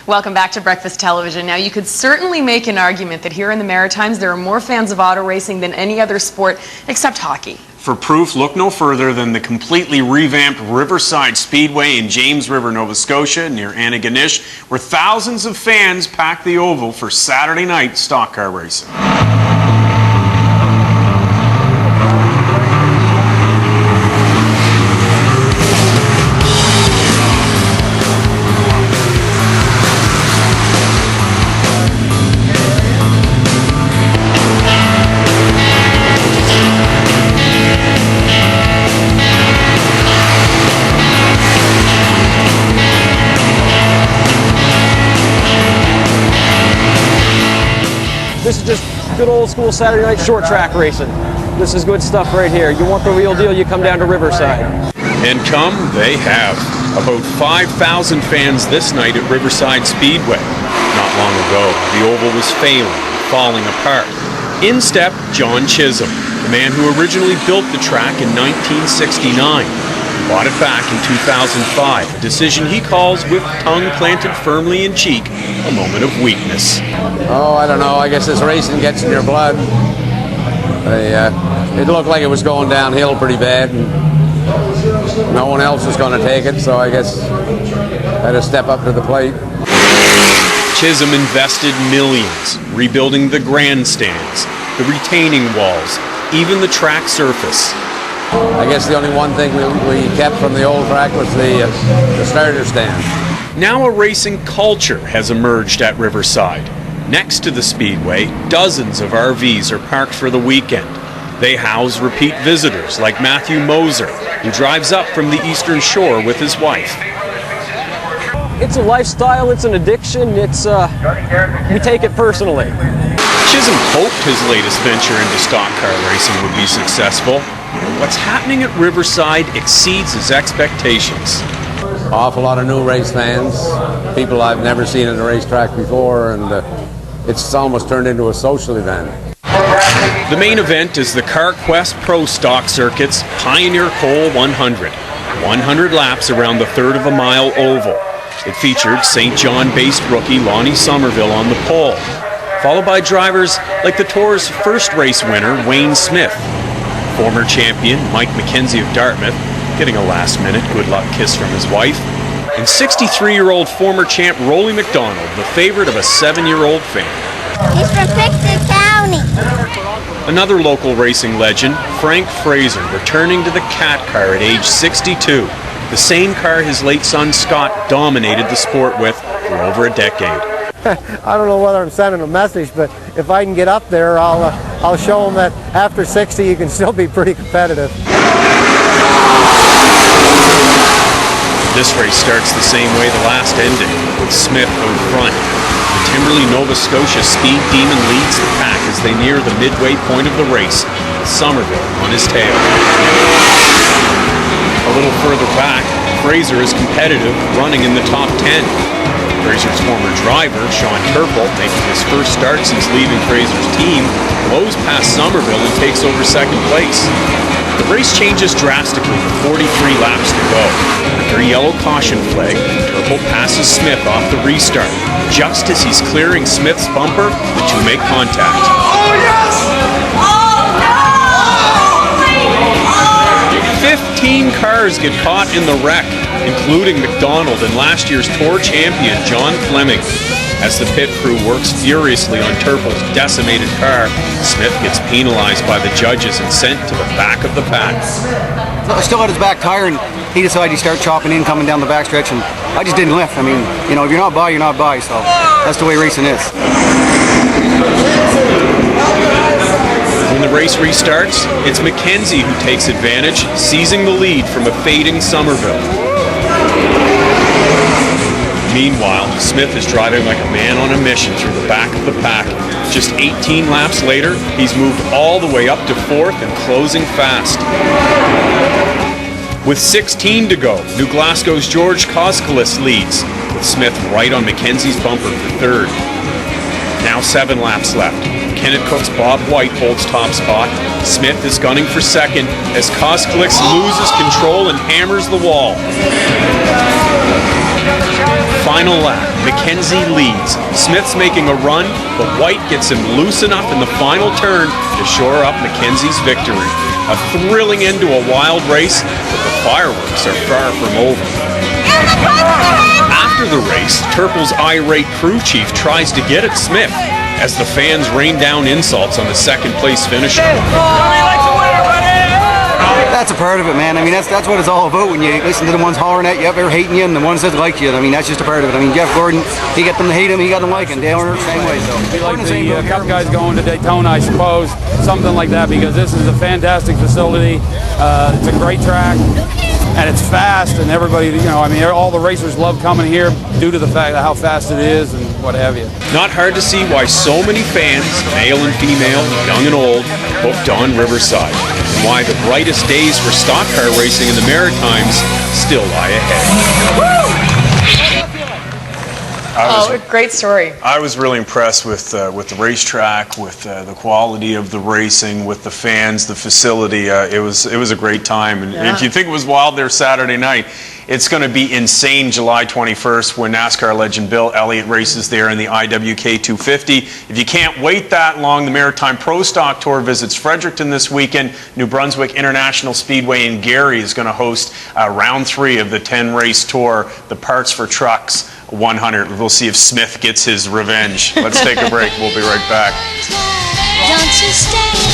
Welcome back to Breakfast Television. Now, you could certainly make an argument that here in the Maritimes there are more fans of auto racing than any other sport except hockey. For proof, look no further than the completely revamped Riverside Speedway in James River, Nova Scotia, near Antigonish, where thousands of fans pack the oval for Saturday night stock car racing. This is just good old school Saturday night short track racing. This is good stuff right here. You want the real deal, you come down to Riverside. And come they have. About 5,000 fans this night at Riverside Speedway. Not long ago, the oval was failing, falling apart. In stepped John Chisholm, the man who originally built the track in 1969. Bought it back in 2005, a decision he calls, with tongue planted firmly in cheek, a moment of weakness. Oh, I don't know. I guess this racing gets in your blood. It looked like it was going downhill pretty bad, and no one else was going to take it, so I guess I had to step up to the plate. Chisholm invested millions, rebuilding the grandstands, the retaining walls, even the track surface. I guess the only one thing we kept from the old track was the starter stand. Now a racing culture has emerged at Riverside. Next to the Speedway, dozens of RVs are parked for the weekend. They house repeat visitors like Matthew Moser, who drives up from the Eastern Shore with his wife. It's a lifestyle, it's an addiction, we take it personally. Chisholm hoped his latest venture into stock car racing would be successful. What's happening at Riverside exceeds his expectations. Awful lot of new race fans, people I've never seen in a racetrack before, and it's almost turned into a social event. The main event is the CarQuest Pro Stock Circuit's Pioneer Pole 100. 100 laps around the third of a mile oval. It featured St. John-based rookie Lonnie Somerville on the pole, followed by drivers like the Tour's first race winner, Wayne Smith. Former champion Mike MacKenzie of Dartmouth, getting a last-minute good luck kiss from his wife. And 63-year-old former champ Rolly McDonald, the favorite of a 7-year-old fan. He's from Picton County. Another local racing legend, Frank Fraser, returning to the Cat car at age 62. The same car his late son Scott dominated the sport with for over a decade. I don't know whether I'm sending a message, but if I can get up there, I'll show them that after 60 you can still be pretty competitive. This race starts the same way the last ended, with Smith out front. The Timberley, Nova Scotia Speed Demon leads the pack as they near the midway point of the race, with Somerville on his tail. A little further back, Fraser is competitive, running in the top 10. Fraser's former driver, Shawn Turple, making his first start since leaving Fraser's team, blows past Somerville and takes over second place. The race changes drastically with 43 laps to go. Under a yellow caution flag, Turple passes Smith off the restart. Just as he's clearing Smith's bumper, the two make contact. Oh, yes! Oh, no! 15 cars get caught in the wreck, including McDonald and last year's Tour champion John Fleming. As the pit crew works furiously on Turple's decimated car, Smith gets penalized by the judges and sent to the back of the pack. I still had his back tire, and he decided to start chopping in, coming down the backstretch, and I just didn't lift. I mean, you know, if you're not by, you're not by, so that's the way racing is. When the race restarts, it's MacKenzie who takes advantage, seizing the lead from a fading Somerville. Meanwhile, Smith is driving like a man on a mission through the back of the pack. Just 18 laps later, he's moved all the way up to fourth and closing fast. With 16 to go, New Glasgow's George Koskalis leads, with Smith right on MacKenzie's bumper for third. Now 7 laps left. Kenneth Cook's Bob White holds top spot. Smith is gunning for second as Koskalis loses control and hammers the wall. final lap, MacKenzie leads. Smith's making a run, but White gets him loose enough in the final turn to shore up MacKenzie's victory. A thrilling end to a wild race, but the fireworks are far from over. After the race, Turple's irate crew chief tries to get at Smith as the fans rain down insults on the second-place finisher. That's a part of it, man. I mean, that's what it's all about when you listen to the ones hollering at you up there hating you and the ones that like you. I mean, that's just a part of it. I mean, Jeff Gordon, he got them to hate him, he got them to like him. Dale Earnhardt, same way. So, be like the Cup guys going to Daytona, I suppose, something like that, because this is a fantastic facility. It's a great track, and it's fast, and everybody, you know, I mean, all the racers love coming here due to the fact of how fast it is and what have you. Not hard to see why so many fans, male and female, young and old, booked on Riverside, and why the brightest days for stock car racing in the Maritimes still lie ahead. Great story. I was really impressed with the racetrack, with the quality of the racing, with the fans, the facility. It was a great time. And if you think it was wild there Saturday night, it's going to be insane July 21st when NASCAR legend Bill Elliott races there in the IWK 250. If you can't wait that long, the Maritime Pro Stock Tour visits Fredericton this weekend. New Brunswick International Speedway in Gary is going to host round 3 of the 10-race tour, the Parts for Trucks 100. We'll see if Smith gets his revenge. Let's take a break. We'll be right back. Don't you stay.